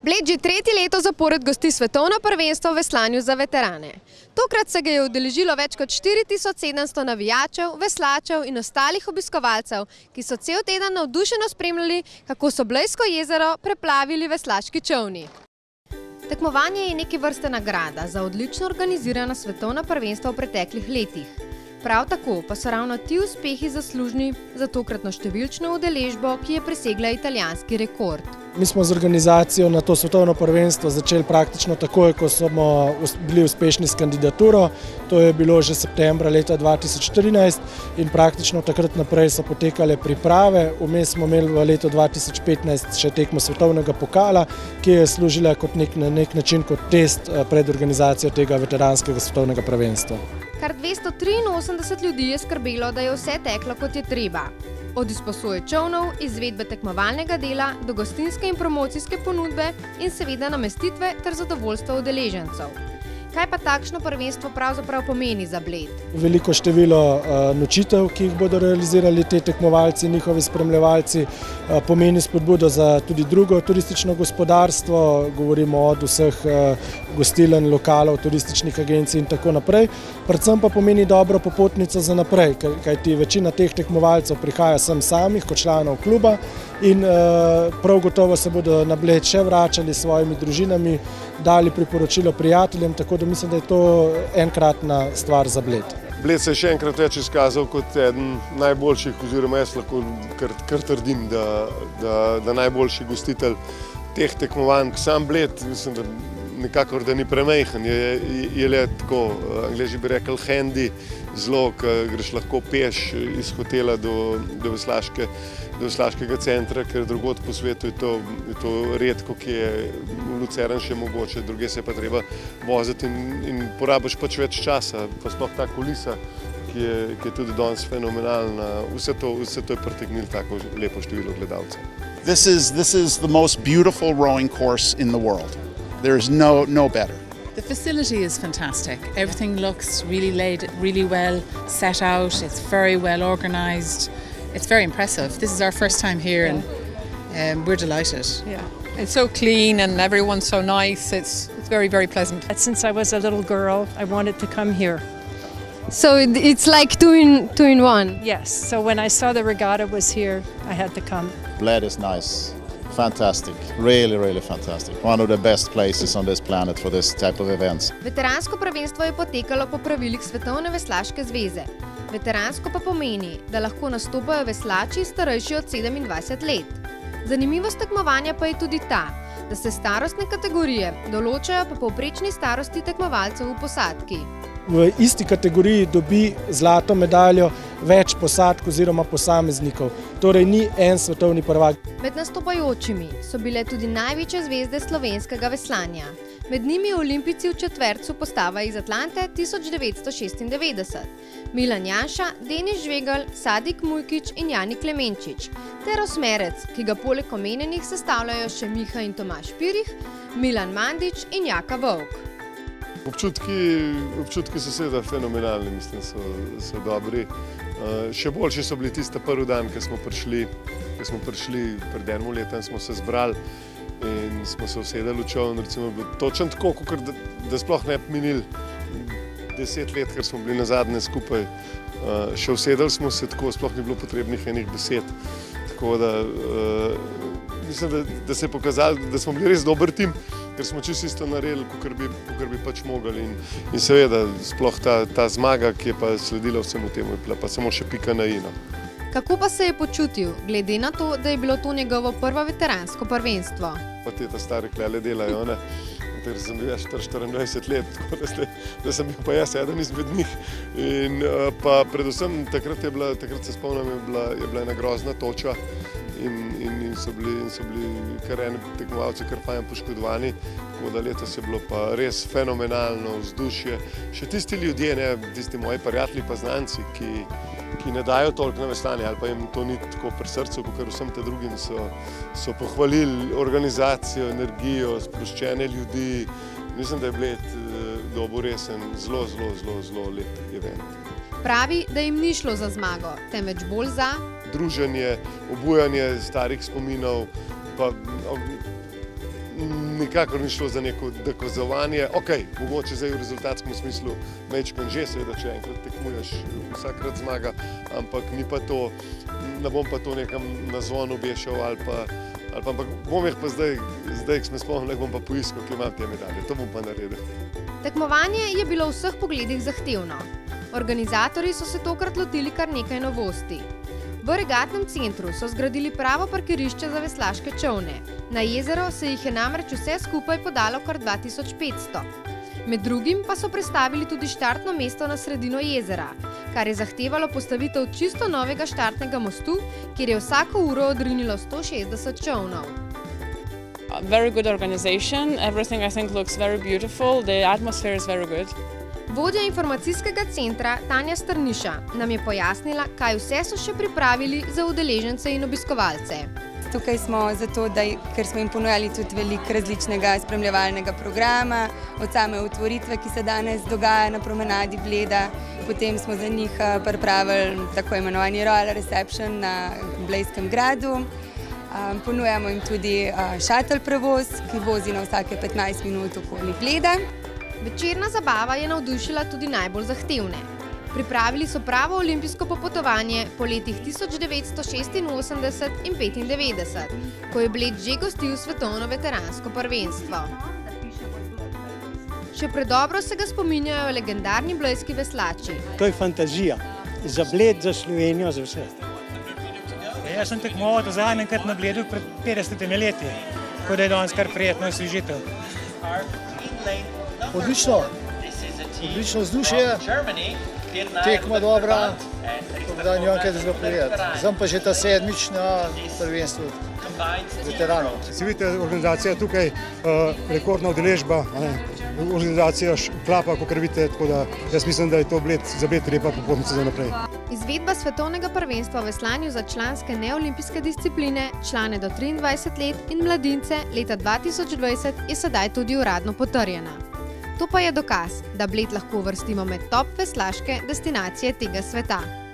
Bled že tretje leto zapored gosti svetovno prvenstvo v veslanju za veterane. Tokrat se ga je udeležilo več kot 4700 navijačev, veslačev in ostalih obiskovalcev, ki so cel teden navdušeno spremljali, kako so Blejsko jezero preplavili veslaški čolni. Tekmovanje je neke vrste nagrada za odlično organizirana svetovna prvenstva v preteklih letih. Prav tako pa so ravno ti uspehi zaslužni za tokratno številčno udeležbo, ki je presegla italijanski rekord. Mi smo z organizacijo na to svetovno prvenstvo začeli praktično takoj, ko smo bili uspešni s kandidaturo. To je bilo že septembra leta 2014 in praktično takrat naprej so potekale priprave. Vmes smo imeli v letu 2015 še tekmo svetovnega pokala, ki je služila na nek način kot test pred organizacijo tega veteranskega svetovnega prvenstva. Kar 283 ljudi je skrbelo, da je vse teklo, kot je treba. Od izposoje čolnov, izvedbe tekmovalnega dela do gostinske in promocijske ponudbe in seveda namestitve ter zadovoljstva udeležencev. Kaj pa takšno prvenstvo pravzaprav pomeni za Bled? Veliko število nočitev, ki jih bodo realizirali te tekmovalci, njihovi spremljevalci, pomeni spodbudo za tudi drugo turistično gospodarstvo, govorimo od vseh gostiln, lokalov, turističnih agencij in tako naprej. Predvsem pa pomeni dobro popotnico za naprej, kajti večina teh tekmovalcev prihaja sem samih kot članov kluba in prav gotovo se bodo na Bled še vračali s svojimi družinami, dali priporočilo prijateljem, tako da mislim, da je to enkratna stvar za Bled. Bled se je še enkrat več izkazal kot eden najboljših, oziroma jaz lahko kar trdim, da najboljši gostitelj teh tekmovanj. Sam Bled, mislim, da nekakor da ni premajhen, je le tako, Angleži bi rekli handy, zelo, greš lahko peš iz hotela do veslaškega centra, ker drugod po svetu je to redko, ki je v Lucernu še mogoče, druge se je pa treba voziti in porabiš pač več časa, pa sploh ta kulisa, ki je tudi danes fenomenalna, vse to je pritegnilo tako lepo število gledalcev. This is the most beautiful rowing course in the world. There is no better. The facility is fantastic. Everything looks really laid, really well set out. It's very well organised. It's very impressive. This is our first time here and we're delighted. Yeah, it's so clean and everyone's so nice. It's very, very pleasant. Since I was a little girl, I wanted to come here. So it's like two in one? Yes, so when I saw the regatta was here, I had to come. Bled is nice. Fantastic, really fantastic. One of the best places on this planet for this type of events. Veteransko prvenstvo je potekalo po pravilih Svetovne veslaške zveze. Veteransko pa pomeni, da lahko nastopajo veslači starejši od 27 let. Zanimivost tekmovanja pa je tudi ta, da se starostne kategorije določajo po povprečni starosti tekmovalcev v posadki. V isti kategoriji dobi zlato medaljo več posadk oziroma posameznikov, torej ni en svetovni prvak. Med nastopajočimi so bile tudi največje zvezde slovenskega veslanja. Med njimi olimpijci v četvercu postava iz Atlante 1996, Milan Janša, Denis Žvegelj, Sadik Mujkić in Jani Klemenčič, ter osmerec, ki ga poleg omenjenih sestavljajo še Miha in Tomaž Pirih, Milan Mandić in Jaka Vovk. Občutki so seveda fenomenalni, mislim, so dobri. Še boljši so bili tista prvi dan, ko smo prišli pred enim letom, smo se zbrali in smo se usedeli v čoln, recimo točno tako, da sploh ne bi minili 10 let, ker smo bili nazadnje skupaj. Še usedeli smo se tako, sploh ni bilo potrebnih enih besed. Tako da mislim, da se je pokazalo, da smo bili res dober tim, ker smo čisto isto naredili, kakor bi pač mogli. In seveda, sploh ta zmaga, ki je pa sledila vsemu temu, je bila pa samo še pika na i. Kako pa se je počutil, glede na to, da je bilo to njegovo prvo veteransko prvenstvo? Pa te ta stari klele delajo, ne? Ker sem bil jaz 24 let, tako da sem bil pa jaz eden izmed njih. In pa predvsem takrat se spomnim, je bila ena grozna toča in so bili kar eni tekmovalci kar fajn poškodovani, tako da letos je bilo pa res fenomenalno vzdušje. Še tisti ljudje, tisti moji prijatelji pa znanci, ki ne dajo toliko na veslanje ali pa jim to ni tako pri srcu, kakor vsem te drugim, so pohvalili organizacijo, energijo, sproščene ljudi. Mislim, da je Bled dobil resen, zelo lep event. Pravi, da jim ni šlo za zmago, temveč bolj za druženje, obujanje starih spominov, pa nikakor ni šlo za neko dokazovanje. Ok, mogoče zdaj v rezultatskem smislu mečkan že, seveda, če enkrat tekmuješ, vsakrat zmaga, ampak ni pa to, ne bom pa to nekam na zvon obešal ampak bom jih pa zdaj, ko smo spomnili, bom pa poiskal, ki imam te medalje. To bom pa naredil. Tekmovanje je bilo v vseh pogledih zahtevno. Organizatorji so se tokrat lotili kar nekaj novosti. V regatnem centru so zgradili pravo parkirišče za veslaške čolne. Na jezero se jih je namreč vse skupaj podalo kar 2500. Med drugim pa so prestavili tudi štartno mesto na sredino jezera, kar je zahtevalo postavitev čisto novega štartnega mostu, kjer je vsako uro odrinilo 160 čolnov. Very good organization. Everything I think looks very beautiful. The atmosphere is very good. Vodja informacijskega centra Tanja Strniša nam je pojasnila, kaj vse so še pripravili za udeležence in obiskovalce. Tukaj smo zato, ker smo jim ponujali tudi veliko različnega spremljevalnega programa, od same otvoritve, ki se danes dogaja na promenadi Bleda. Potem smo za njih pripravili tako imenovani Royal Reception na Blejskem gradu. Ponujamo jim tudi šatl prevoz, ki vozi na vsake 15 minut okoli Bleda. Večerna zabava je navdušila tudi najbolj zahtevne. Pripravili so pravo olimpijsko popotovanje po letih 1986 in 1995, ko je Bled že gostil svetovno veteransko prvenstvo. Še predobro se ga spominjajo legendarni blejski veslači. To je fantazija, za Bled, za Slovenijo, za vse. Jaz sem tekmoval zadnjikrat na Bledu pred 50 leti, tako da je danes kar prijetno osvežitev. Odlično vzdušje, tekma dobra, tako da nimam kaj drugega povedati. Sem pa že ta 7. na prvenstvu veteranov. Se vidite, organizacija je tukaj, rekordna udeležba, organizacija klapa, kakor vidite, tako da jaz mislim, da je to za Bled lepa popotnica za naprej. Izvedba svetovnega prvenstva v veslanju za članske neolimpijske discipline, člane do 23 let in mladince leta 2020 je sedaj tudi uradno potrjena. To pa je dokaz, da Bled lahko uvrstimo med top veslaške destinacije tega sveta.